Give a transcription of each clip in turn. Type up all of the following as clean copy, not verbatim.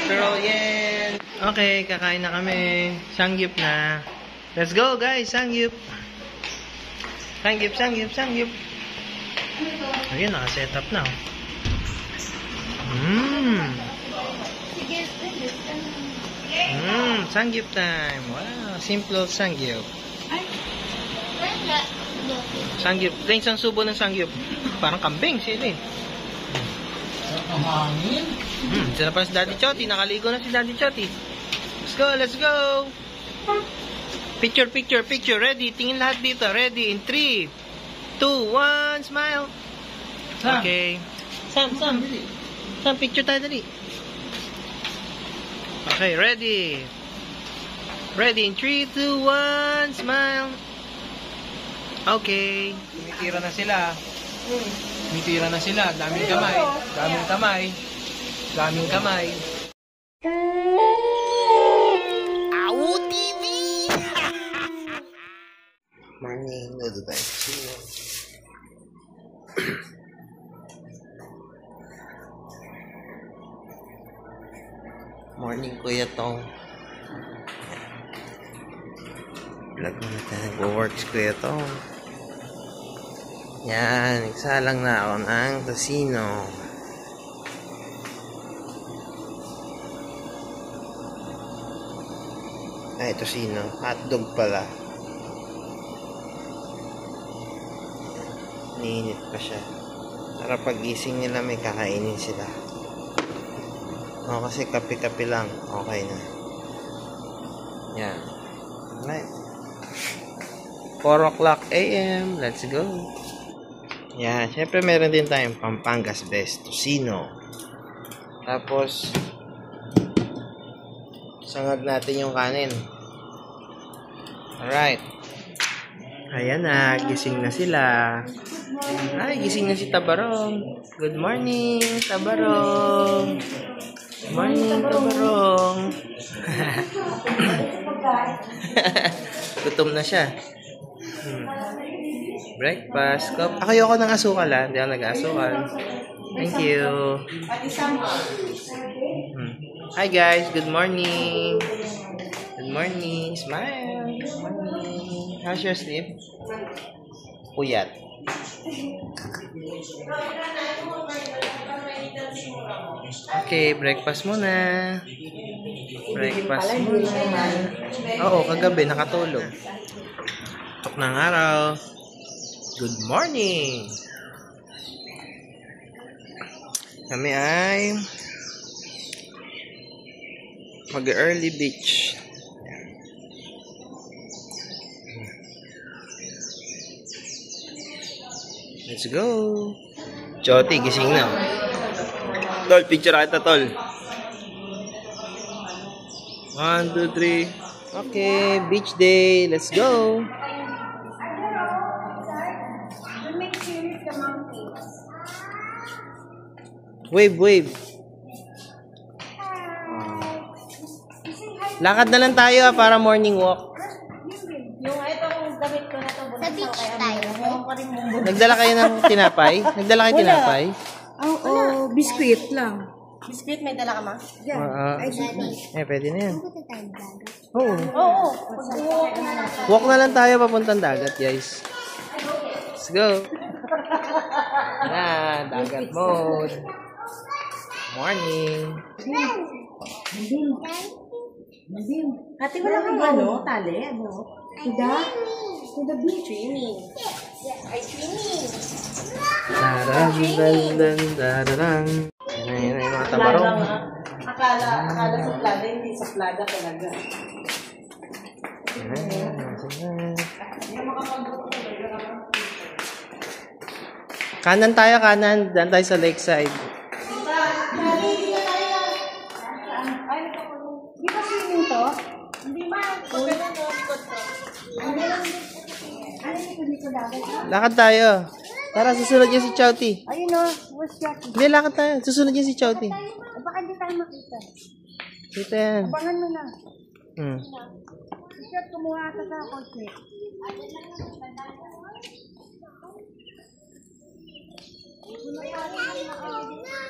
After all, yan. Okay, kakain na kami. Sangyup na. Let's go, guys. Sangyup. Sangyup, sangyup, sangyup. Ayun, naka-set up na. Sangyup time. Wow, simple sangyup. Sangyup. Ganyan isang subo ng sangyup. Parang kambing sila eh. Sila pa si Daddy Choti. Nakaligo na si Daddy Choti. Let's go, let's go. Picture, picture, picture. Ready? Tingin lahat dito. Ready? In 3, 2, 1, smile. Okay. Sam, picture tayo dali. Okay, ready. Ready? In 3, 2, 1, smile. Okay. Tumitira na sila. Tumitira na sila. Daming kamay. Daming kamay. Daming kamay. Awu TV! Morning. Nado tayo. Morning, Kuya Tong. Vlog muna tayo. Nag-works, Kuya Tong. Yan, nagsalang na ako ng tocino. Ay, tocino. Hotdog pala. Niinit pa siya. Para pag-gising nila may kakainin sila. O, kasi kape-kape lang. Okay na. Yan. Right. 4 o'clock a.m. Let's go. Yan. Siyempre meron din tayong Pampangas Best Tocino. Tapos sangag natin yung kanin. Alright. Ayan na. Gising na sila. Ay, gising na si Tabarong. Good morning, Tabarong. Good morning, Tabarong. Gutom na siya. Breakfast. Ayoko ng asukal ha. Hindi ako nag-asukal. Thank you. Hi guys. Good morning. Good morning. Smile. Good morning. How's your sleep? Puyat. Okay, breakfast muna. Breakfast muna. Oo, kagabi nakatulog. Tok ng araw. Good morning. Kami ay mag-early beach. Let's go. Choti, gising na. Tol, picture kita, tol. 1, 2, 3. Okay, beach day. Let's go. Wave, wave. Lakad na lang tayo para morning walk. Yung itong damit ko na to, sa beach tayo. Nagdala kayo ng tinapay? Nagdala kayo tinapay? Oo, biskuit lang. Biscuit, may dala ka ma? Pwede na yan. Oo. Walk na lang tayo papuntang dagat, guys. Let's go. Yan, dagat mode. Morning. Ate, wala kang ano? Tali? Ano? To the beach. Swimming. Ay, swimming. Darang. Yan yung mga tabarong. Akala sa plada, hindi sa plada talaga. Kanan tayo, kanan. Dan tayo sa lakeside. Di ba swimming to? Hindi ma. Lakad tayo. Para susunod niya si Chowty. Ayun o, where's Jackie? Hindi, lakad tayo. Susunod niya si Chowty. Baka hindi tayo makita. Dito yan. Abangan mo na. Shot, kumuha ka sa kotse.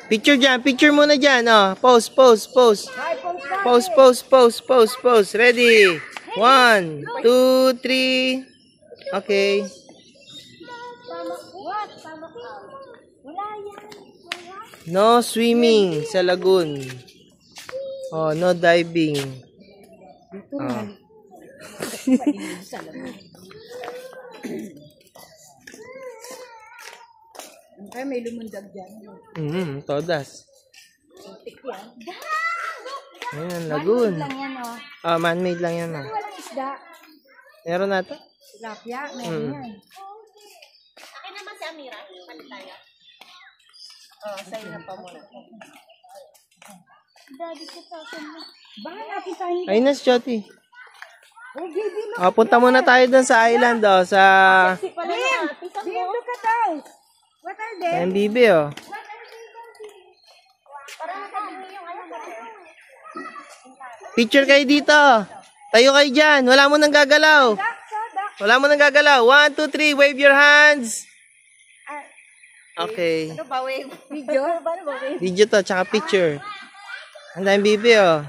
Picture dyan. Picture muna dyan. Oh. Pose, pose, pose. Hi, Pose, pose, pose, pose, pose. Ready? 1, 2, 3. Okay. What? Wala yan. No swimming sa lagoon. Oh, no diving. Oh. Kaya may lumundag dyan. Todas. Ayan, lagoon. Lang yan, oh. Ah, man-made lang yan. Walang isda. Meron na to? Tilapia, meron yan. Akin naman si Amira. Palit tayo. Oh, sa'yo na pa muna. Daddy ko to. Baka natin tayo. Ayun na si Joti. Oh, baby, look. Ah, punta muna tayo dun sa island, oh. Sa Si pala na. Pisan Babe, mo. look at those. What are they? MBB, oh. Parang nakabili yung ano. Picture kayo dito. Tayo kayo dyan. Wala mo nang gagalaw. Wala mo nang gagalaw. 1, 2, 3. Wave your hands. Okay. Ano ba, wave? Video? Paano ba, wave? Video to, tsaka picture. Ang daming bibi, oh.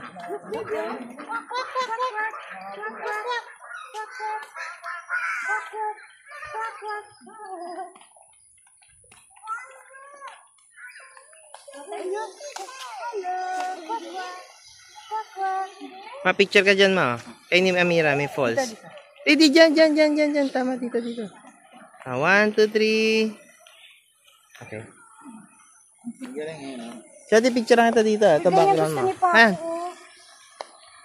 Ma-picture ka dyan, ma. Kay ni Amira, may falls. Eh, di dyan. Tama, dito. 1, 2, 3. Okay. Siya, picture kita dito. Ito background mo. Ayan.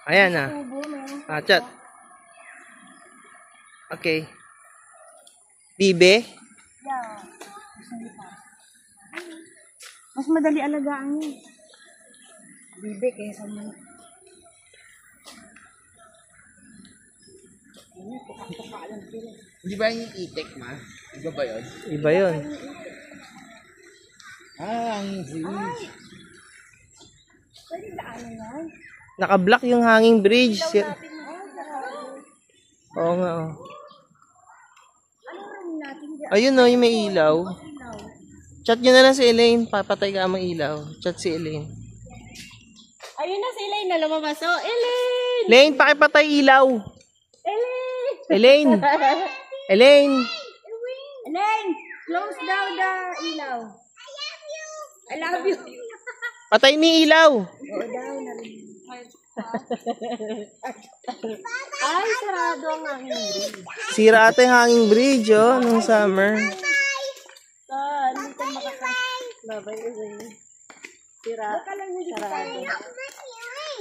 Ayan na. Chat. Okay. Bibe? Mas madali alagaan yun. Bibe kaysa mo. Di ba yung itik, ma? Iba ba yun? Iba yun. Ang bridge. Naka-block yung hanging bridge. Oo nga, oh. Ayun, oh, yung may ilaw. Chat nyo na lang si Elaine. Papatay ka ang ilaw. Chat si Elaine. Ayun na si Elaine na lumabas. Oh, Elaine! Elaine, pakipatay ilaw. Elaine! Elaine! Elaine, close down the ilaw. I love you. Patay ni ilaw. Ay, sarado ang hangin bridge. Sira ata yung hanging bridge, oh, nung summer. Hindi ka makakababay kasi sarado.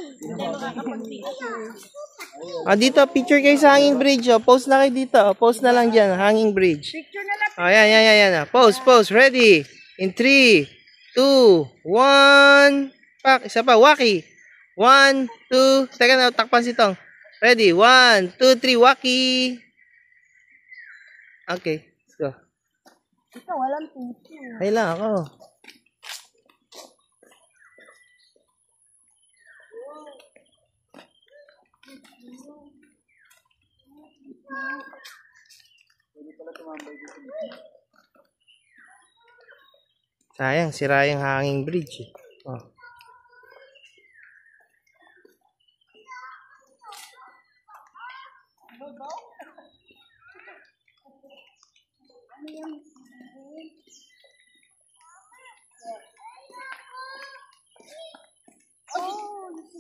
Hindi makakapag-picture. Ah, dito, picture kayo sa hanging bridge, oh. Post na kayo dito. Post na lang dyan, hanging bridge. Picture na lang. Oh, yan. Post. Ready? In 3, 2, 1. Pak, isa pa, Waki. 1, 2. Teka na, takpan si Tong. Ready? 1, 2, 3, Waki. Okay, let's go. Ito, walang picture. Ay lang ako. Sayang, sira yung hanging bridge. Oh.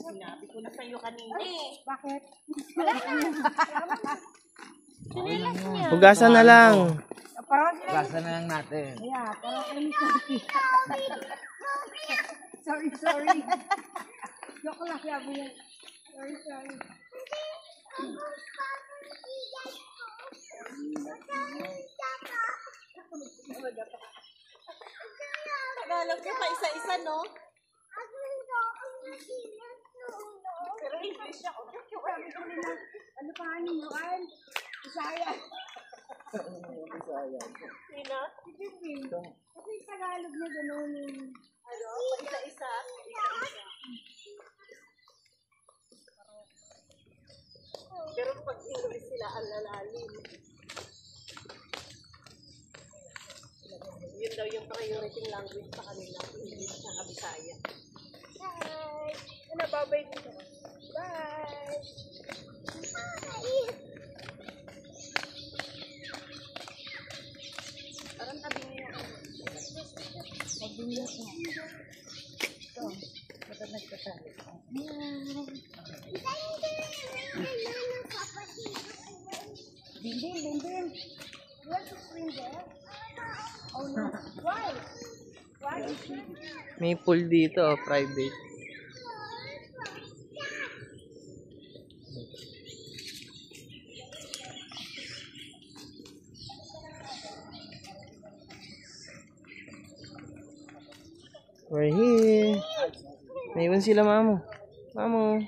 Sinabi ko na sa'yo kanina eh. Bakit? Sinilas niya. Hugasan na lang. Parang sila. Basa na lang natin. Yeah, parang ano sorry. Joke lang, sabi yan. Sorry. Tagalog niya pa isa-isa, no? Pero English ako. Ano pa ano yan? Bisaya. Sino? Kasi Tagalog na gano'n yung... Ano? Pa isa-isa. Pero pag English sila, ang lalalim. Yun daw yung priority language sa kanila. English na Bisaya. Hi! Ano, babay dito? Bye! Parang tabi niyo ako. Tabi niyo ako. Ito. Ba't nagkasali? Bindin. You want to swim there? Oh no. Why? Why is it? May pool dito, private. We're here. Naiwan sila, mamo. Mamo.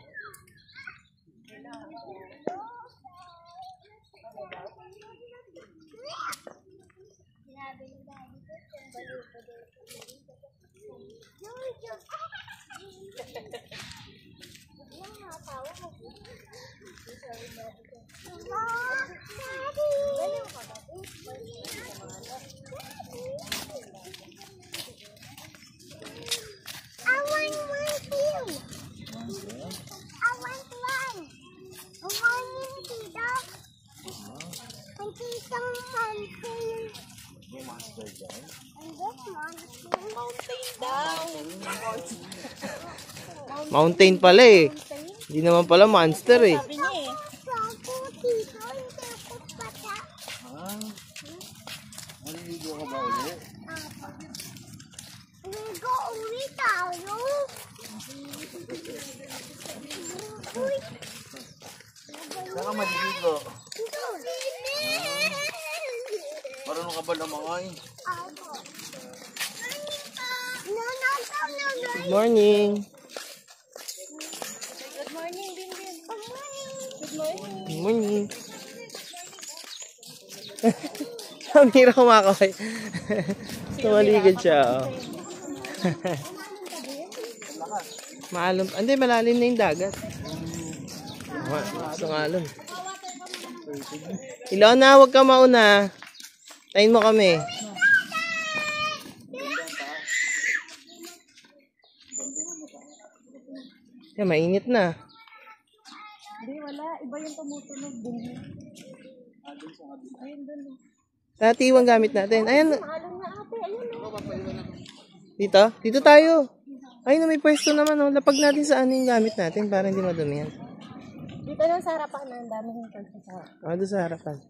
Mountain pala eh. Hindi naman pala monster eh. Sabi niya eh. Maliligo ka ba ulit? Ligo ulit tayo. Saan ka maliligo? Marunong ka ba lumangoy? Good morning. Good morning, Binbin. Good morning. Good morning. Good morning. Ang hirap kumakaway. Tumaligid siya. Oh. Maalon. Hindi, malalim na yung dagat. Gusto ng alon. Ilona, huwag ka mauna. Tayin mo kami. Yan, mainit na. Hindi, wala. Iba yung tumutunog din. Ayun doon. Dati iwan gamit natin. Ayan. Maalam na ate. Ayun o. Dito? Dito tayo. Ayun, may pwesto naman. Oh. Lapag natin sa ano yung gamit natin para hindi madumi yan. Dito lang sa harapan na. Ang dami ng pagkasara. Doon sa harapan.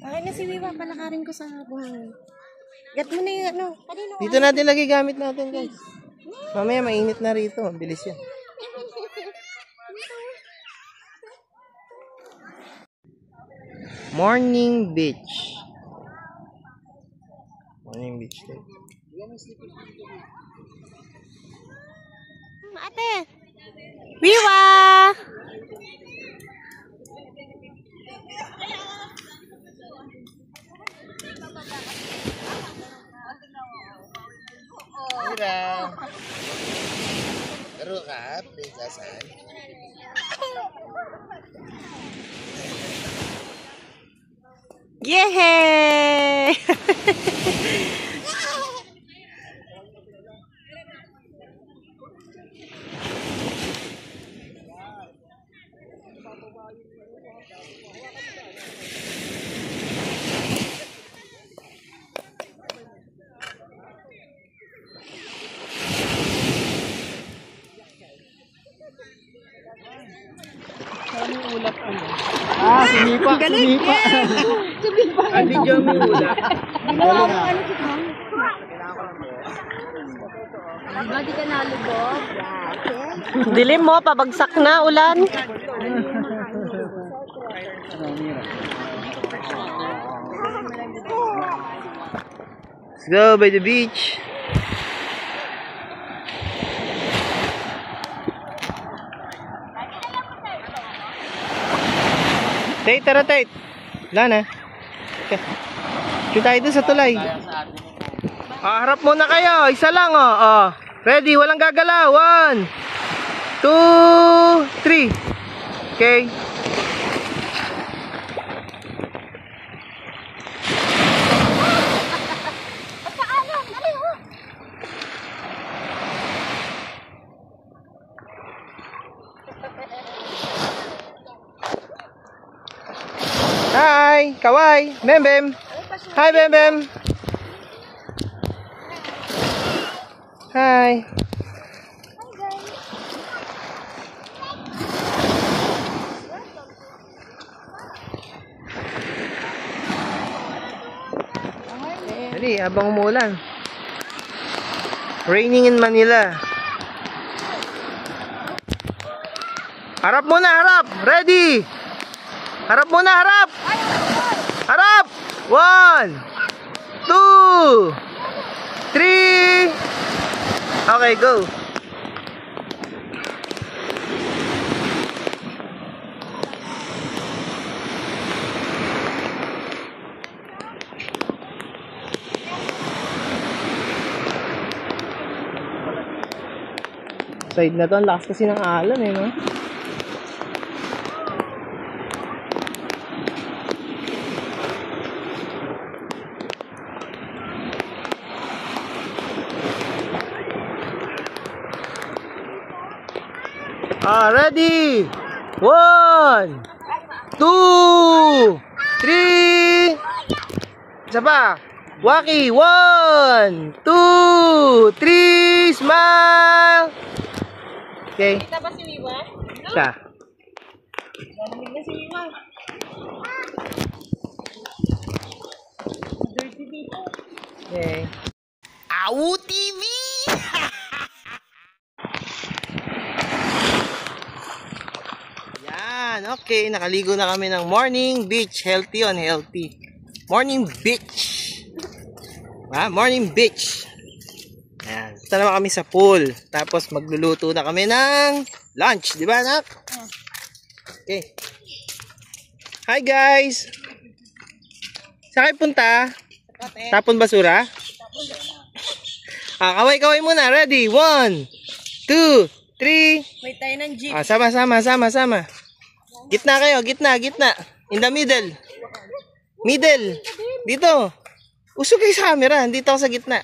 Okay na si Wiwa. Palakarin ko sa buhangin. Gat mo na yung ano. Kanino? Dito natin lagi gamit natin, guys. Mamaya mainit na rito. Bilis yan. Morning beach. Morning beach day. Ate! Wiwa! Mira! Laro ka, prinsasan. Yehey! Sumipa. Sumipa. Ang video may ulap. Di ka nalubog. Dilim mo, pabagsak na ulan. Let's go by the beach. Tate, tara Tate. Wala na. Okay. Shoot tayo dun sa tulay. Harap muna kayo. Isa lang oh. Oh. Ready? Walang gagalaw. 1, 2, 3. Okay. Hi! Kawai! Bem Bem! Hi, Bem Bem! Hi! Dali, habang umuulan. Raining in Manila. Harap muna, harap! Ready! Harap muna, harap! Harap! 1, 2, 3. Okay, go. Side na to, ang lakas kasi ng alon eh, no? Ready? 1, 2, 3. Isa pa. Waki. 1, 2, 3. Smile. Okay. Kita ba si Wiwa? Siya. Malamig na si Wiwa. Dirty dito. Okay. Awu TV! Yan, okay. Nakaligo na kami ng morning beach. Healthy on healthy. Morning beach. Morning beach. Ayan. Punta naman kami sa pool. Tapos magluluto na kami ng lunch. Di ba, anak? Okay. Hi, guys! Saan kayo punta? Tapon basura? Kaway-kaway muna. Ready? 1, 2, 3. Wait tayo ng jeep. Sama. Gitna kayo. Gitna. In the middle. Middle. Dito. Usog kayo sa camera. Dito ako sa gitna.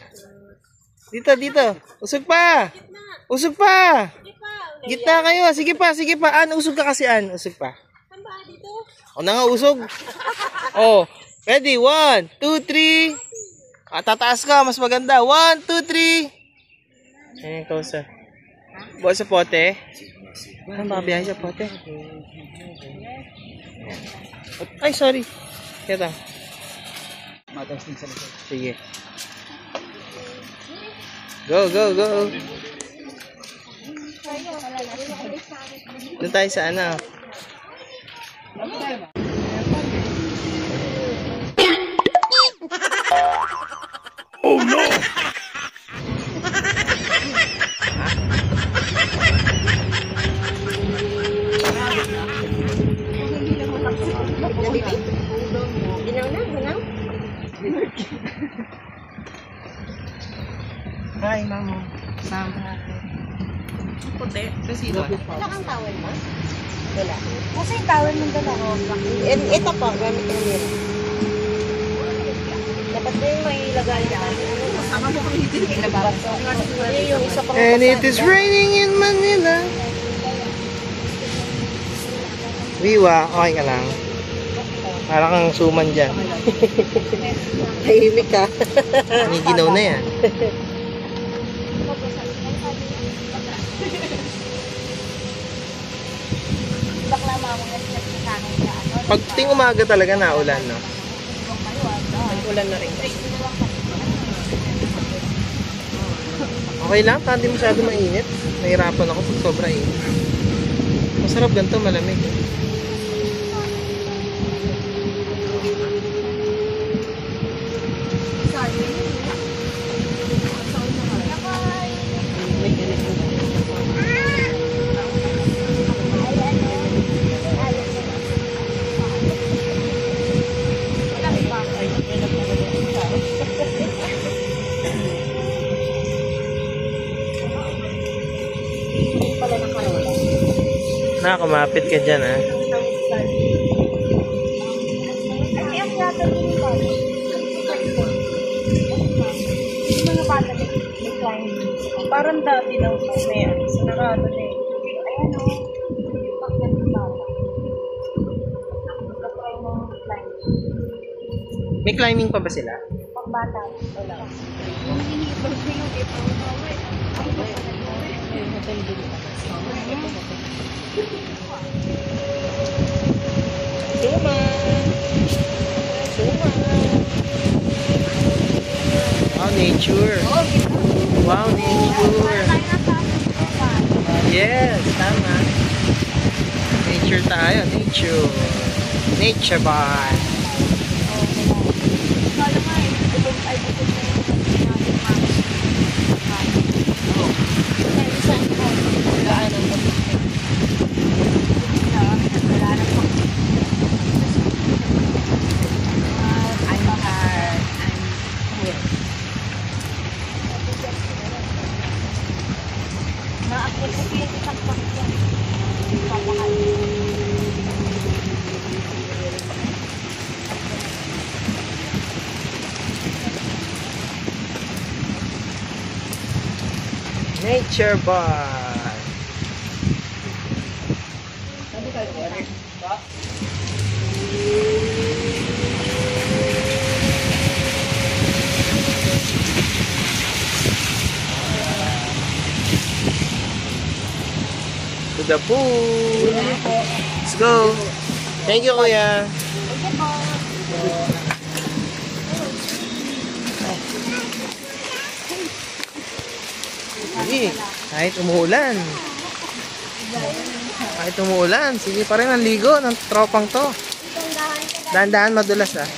Dito. Usog pa. Gitna kayo. Sige pa. Usog ka kasi, Usog pa. Saan ba dito? O na nga, usog. Ready? 1, 2, 3. Tataas ka. Mas maganda. 1, 2, 3. Ayan yung kausa. Buwan sa pote. Baka biyahe sa pote. Ay, sorry. Kaya Mataas din sa likod. sige. Go. Doon tayo sa ano. Oh no! Ginaw. Hi, mamo. Sama. Puti. Kasi ito. Wala kang towel mo? Wala. Kasi yung tawag ng dala. Ito po, gamit ko nila. Dapat na yung may lagay na. Sama mo kami dito. Yung isa pang And it is raining in Manila. Wiwa, okay ka lang. Para kang suman dyan. tahimik ka. Niginaw na yan. Bakla mo yan sa akin sa ano. Pag ting umaga talaga naulan, no? Ulan na rin. Okay lang, hindi masyado mainit. Nahirapan ako pag sobra init. Masarap ganito, malamig. Kumapit ka dyan, ha? Kasi ang yata din ba? Mga bata din. Parang dati daw sa may sinarado na eh. Ayan o. Pag ganun bata. Nag-try ng line. May climbing pa ba sila? Pambata. Wala. Suma! Suma! Wow, nature! Wow, nature! Yes, tama. Nature tayo, nature. Nature bar. Nature bar. To the pool. Let's go. Thank you, kuya. Sige, kahit umuulan. Kahit umuulan, sige pa rin ang ligo ng tropang to. Dahan-dahan madulas ah.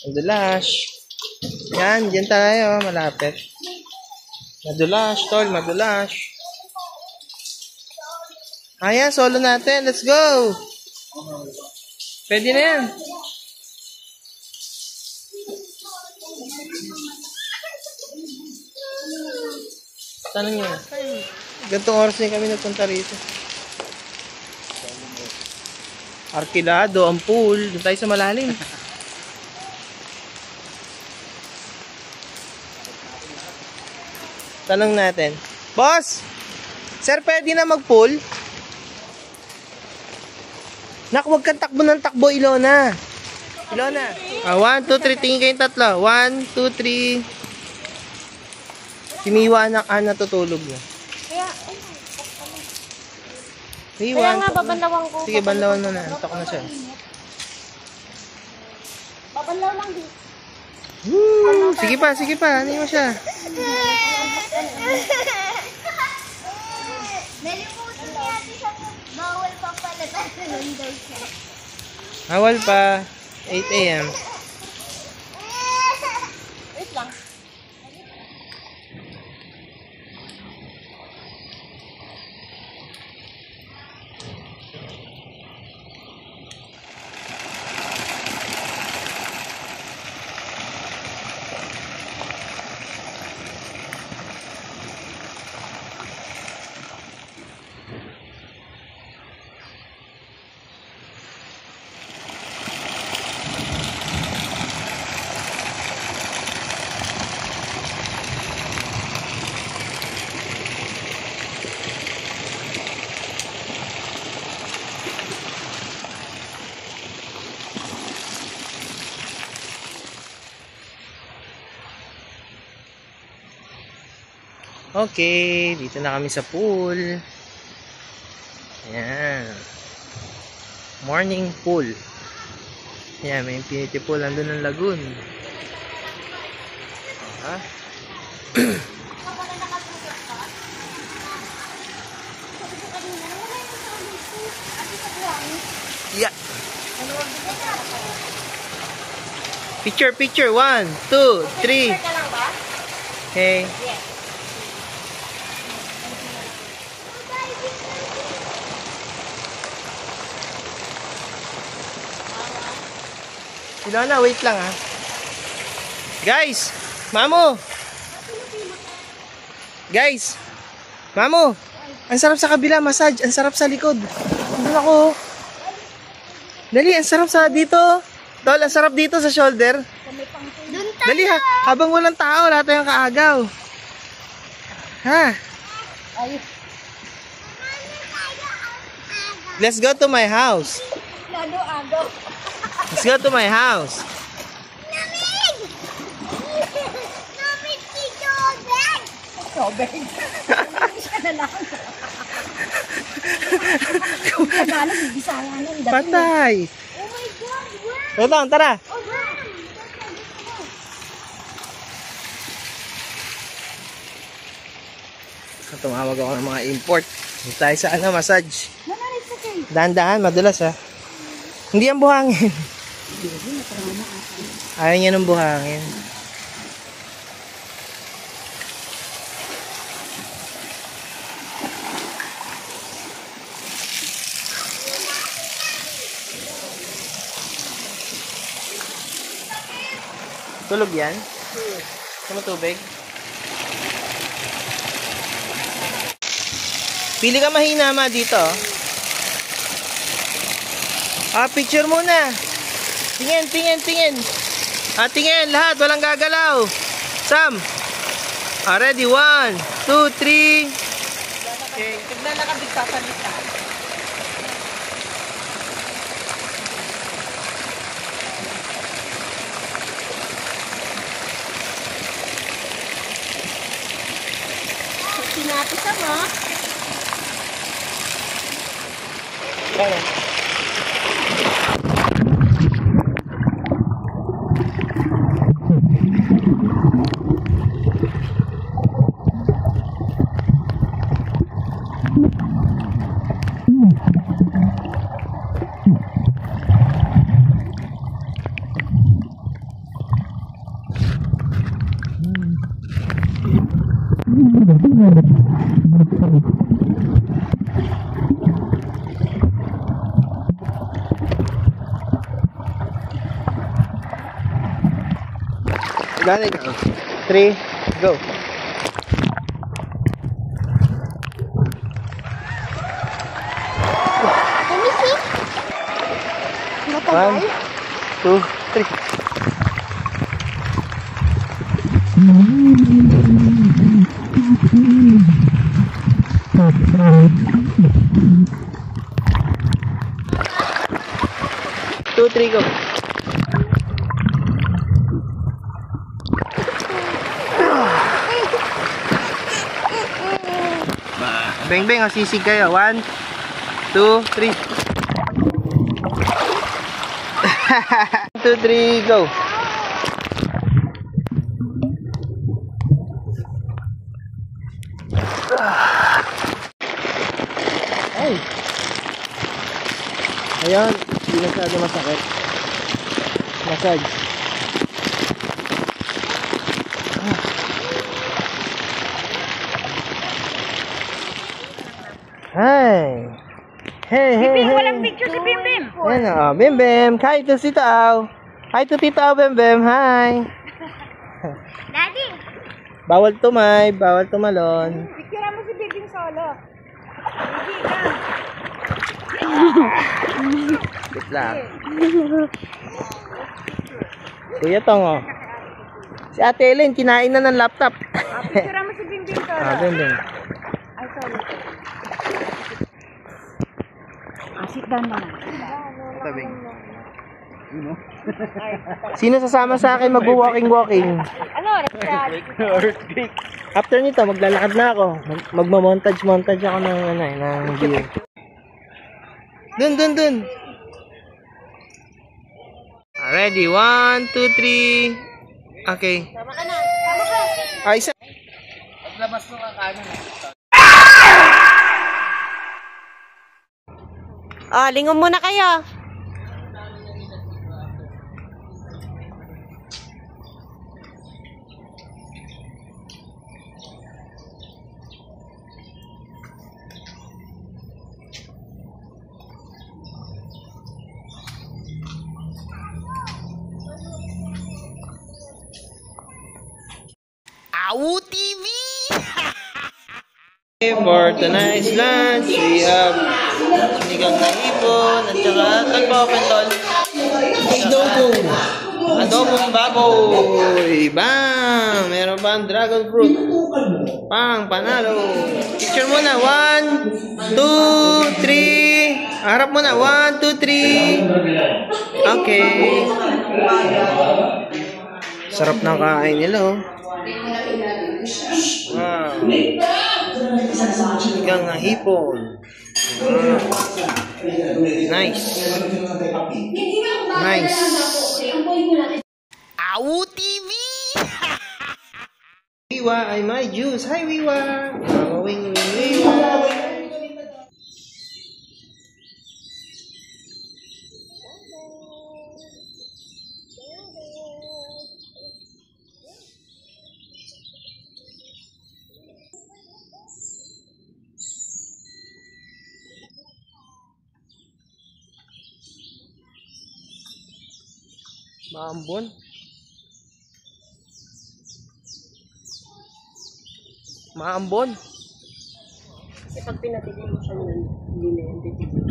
Madulas. Yan, dyan tayo, malapit. Madulas, tol, madulas. Ayan, solo natin. Let's go! Pwede na yan. Tanong nyo. Gantong oras din kami nagpunta rito. Arkilado, ang pool. Doon tayo sa malalim. Tanong natin. Boss! Sir, pwede na mag-pool? Nak, huwag kang takbo ng takbo, Ilona. Ilona. 1, 2, 3. Tingin kayong tatlo. 1, 2, 3. Si Miwa natutulog na. Kaya nga, babanlawan ko. Sige, banlawan mo na. Antok na siya. Babanlaw lang dito. Woo! Sige pa, sige pa. Ano mo siya? Nalimutan niya siya. Bawal pa pala tayo daw siya. Awal pa. 8 a.m. Wait lang. Okay, dito na kami sa pool. Ayan. Morning pool. Ayan, may infinity pool. Andun ang lagoon. Ah. Yeah. Picture, picture. 1, 2, 3. Ka lang ba? Okay. Yes. Ilona, wait lang ha. Guys, Mamo. Guys, Mamo. Ang sarap sa kabila, massage. Ang sarap sa likod. Doon ako. Dali, ang sarap sa dito. Tol, ang sarap dito sa shoulder. Dali ha, habang walang tao, lahat tayong kaagaw. Ha? Let's go to my house. Lalo agaw. Let's go to my house. Namig! Namig si Jobeg! Jobeg? Siya na lang. Kung Tagalog, Bisaya nun. Patay. Oh my God! Wow! Totong, tara. Oh, wow! Tumawag ako ng mga import. Dito tayo sa massage. Nanalit sa kayo. Dahan-dahan, madulas ha. Hindi yan buhangin. Ayaw niya ng buhangin. Tulog yan? Tumutubig? Pili ka mahina ma dito. Picture muna. Tingin, tingin, tingin. Tingin, lahat. Walang gagalaw. Sam. Ready? 1, 2, 3. Okay, tignan na kabig sasalita. Sinapisa mo? Gani ka. 3, go. Let me see. 1, 2, 3. Two, three, go. Beng beng, sisig kayo. 1, 2, 3. 2, 3, go. Ay. Ayun, hindi masyado masakit. Massage. Hi. Hey, hey, hey. Walang picture si Bim Bim. Ayan o, Bim Bim. Hi to Tito Aw. Hi to Tito Aw, Bim Bim. Hi. Daddy! Bawal tumay, bawal tumalon. Picture mo si Bim Bim solo. Hindi ka. Good luck. Kuya Tong o. Si Ate Ellen, kinain na ng laptop. Picture mo si Bim Bim solo. Bim Bim. Ay, sorry. Sit down naman. Tabing. Sino sasama sa akin mag-walking-walking? Ano? Earthquake. After nito, maglalakad na ako. Magmamontage ako ng view. Dun. Ready? 1, 2, 3. Okay. Tama ka na. Tama ka. Isa. Paglabas mo ka kanan. Lingon muna kayo. For tonight's lunch, we have sinigang na hipon at saka tagpo-pentol. Adobong baboy. Bam! Meron pa ang dragon fruit. Pang, panalo. Picture muna. 1, 2, 3. Harap muna. 1, 2, 3. Okay. Sarap ng kain nila, oh. Wow. Sinigang na hipon. Nice. Nice. TV. Wiwa ay my juice. Hi, Wiwa. Wing, Wiwa. Maambon. Maambon. Kasi pag pinatigil mo siya nun, hindi na yung titigil.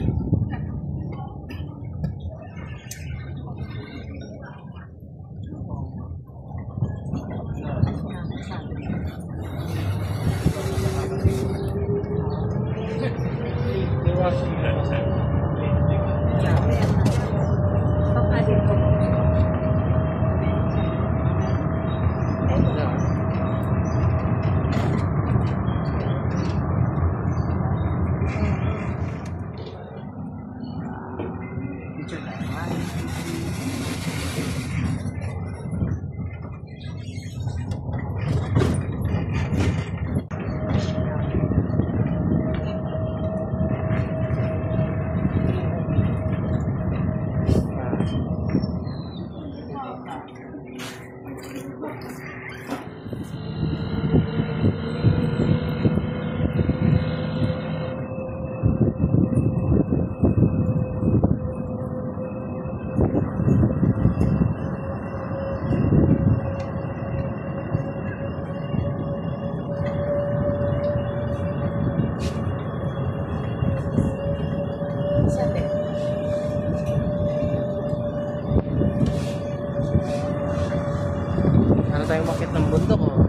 Ano tayong makit ng bundok, oh.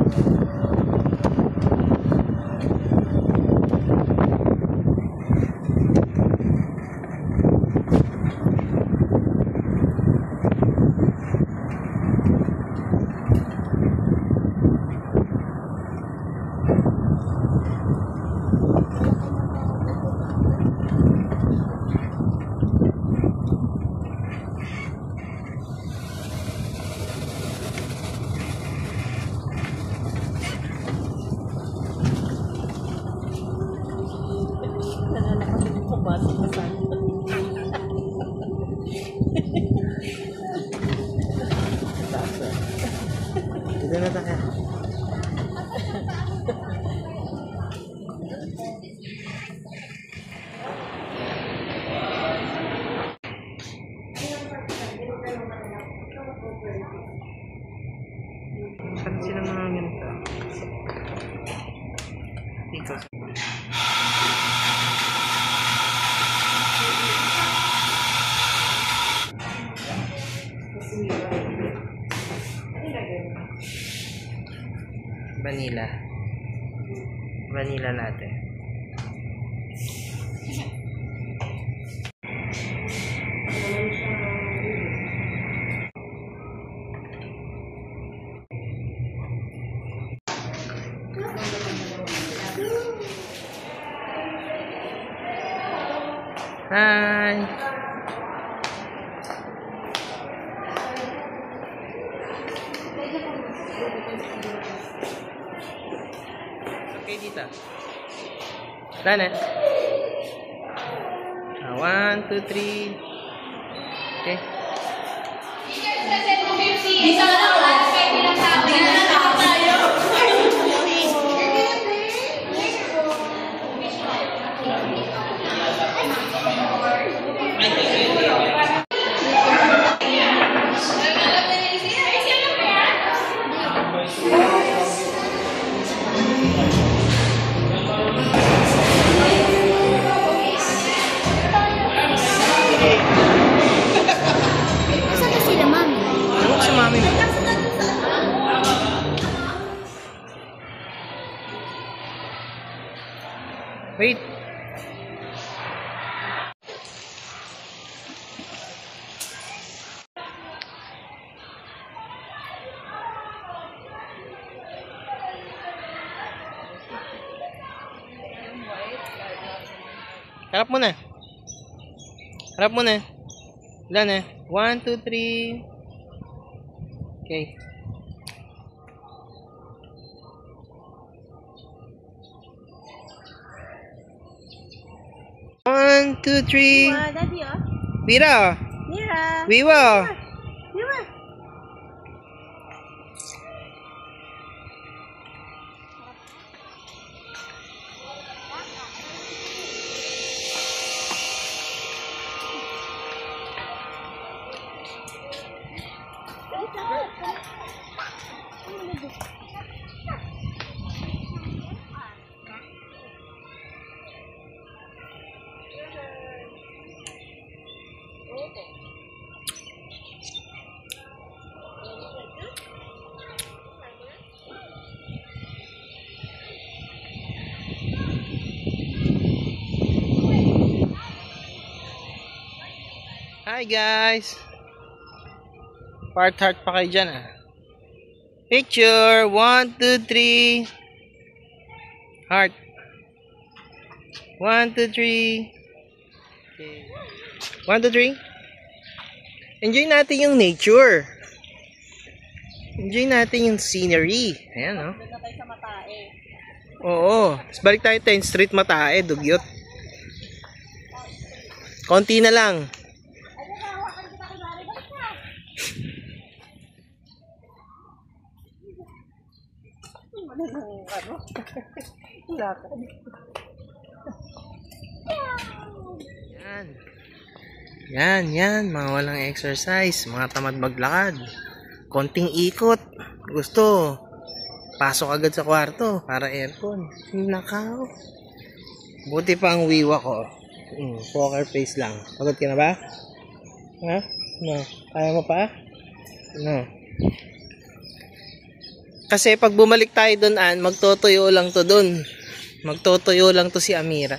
Dito na tayo. Saan sila mga ganito? Dito. Vanilla. Vanilla latte. Hi. Okay, dito. Done. 1, 2, 3. Okay. Harap mo na. Harap mo na. Wala na. 1, 2, 3. Okay. One, two, three. Daddy, oh. Vira. Mira. Viva. Mira. Hi guys. Part heart pa kayo dyan ah. Picture. 1, 2, 3. Heart. 1, 2, 3. Okay. 1, 2, 3. Enjoy natin yung nature. Enjoy natin yung scenery. Ayan oh. Doon na tayo sa Matae. Oo. Tapos balik tayo 10th Street Matae. Dugyot. Konti na lang. Yan. Mga walang exercise. Mga tamad maglakad. Konting ikot. Gusto. Pasok agad sa kwarto para aircon. Nakaw. Buti pa ang wiwa ko. Poker face lang. Pagod ka na ba? Ha? No. Kaya mo pa? No. Kasi pag bumalik tayo doon, magtotoyo lang to doon. Magtotoyo lang to si Amira.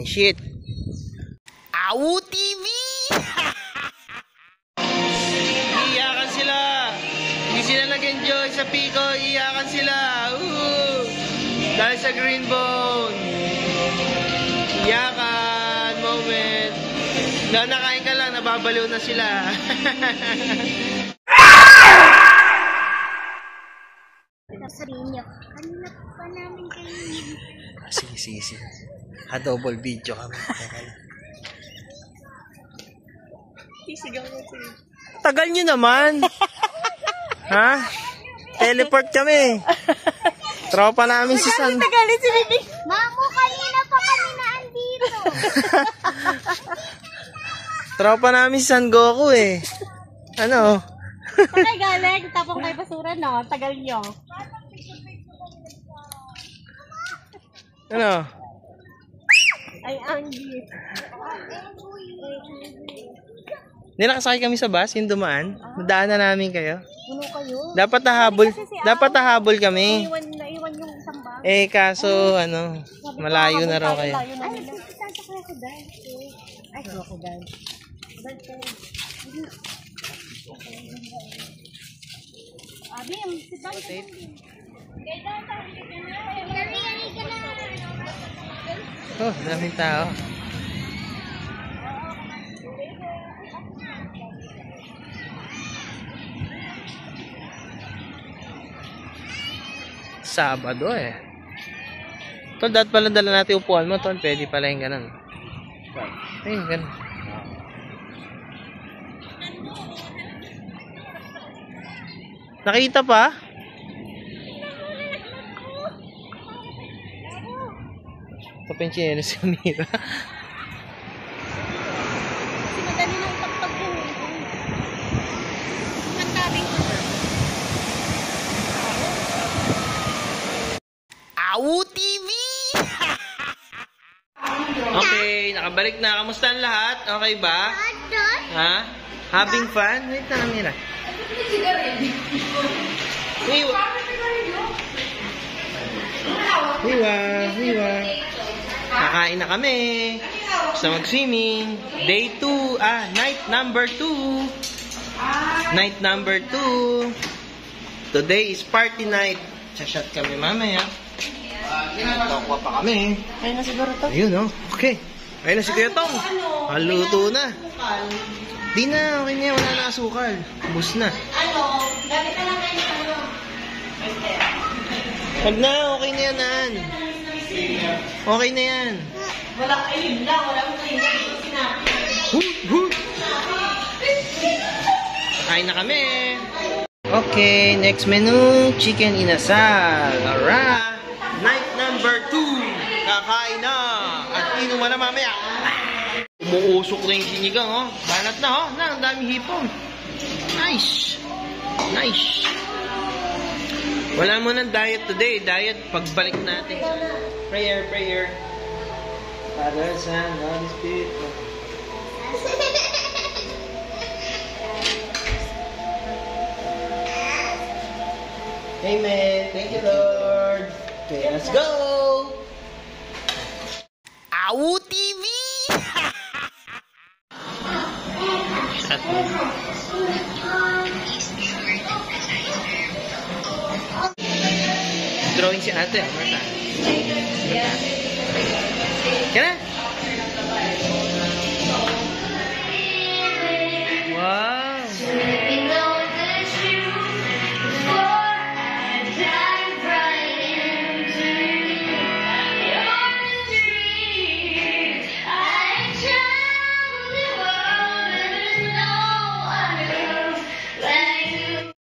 Shit. Awu TV! Iyakan sila. Hindi sila nag-enjoy sa Pico. Iyakan sila. Dahil sa green bone. Iyakan. Moment. Nakain ka lang. Nababaliw na sila. Sabihin niyo, kanina pa namin kayo. Sige. Ha-double video kami. Sisigaw mo sila. Tagal nyo naman. Ha? Teleport kami. Tropa namin si San. Tagalit si Bibi. Mamo, kanina pa kami na andito. Tropa namin si San Goku eh. Ano? Sakay galing, tapong kay basura, no? Tagal nyo. Ano? Ay, Angie. Hindi nakasakay kami sa bus, yung dumaan. Nadaanan namin kayo. Puno kayo. Dapat hahabol kami. Naiwan yung isang bag. Eh, kaso, malayo na raw kayo. Layo na nila. Ay, sa crocodile. Ay, crocodile. Abi, ang sibang. Oh, daming tao. Sabado eh. Tol, dapat pala dala natin upuan mo, Tol. Pwede pala yung ganun. Ayun, ganun. Nakita pa? Kapensyero si Amira. Sinadali ng pagpagpunin. Ang tabing ko na. Awu TV! Okay, nakabalik na. Kamusta ang lahat? Okay ba? Ha? Having fun? Wait na, Amira. Wait, Hiwa, hiwa. Kakain na kami. Gusto mag-swimming. Day 2. Night number 2. Night number 2. Today is party night. Shot kami mamaya. Tokwa pa kami. Ayun na siguro to. Ayun, oh. Okay. Ayun na si Kuya Tong. Haluto na. Di na, okay na yan. Wala na asukal. Bus na. Gamit na lang kayo ng ano. Wag na, okay na yan, Nan. Okay na yan. Wala, ayun lang. Wala mo kayo dito sinabi. Kain na kami. Okay, next menu, chicken inasal. Alright. Night number 2. Kakain na. At inuman na mamaya. Umuusok na yung sinigang, oh. Banat na, oh. Ang daming hipon. Nice. Nice. Wala mo ng diet today. Diet pagbalik natin. Prayer, prayer. Father, Son, Holy Spirit. Amen. Thank you, Lord. Okay, let's go. Awu TV. Drawing si ate, Marta. Kaya na?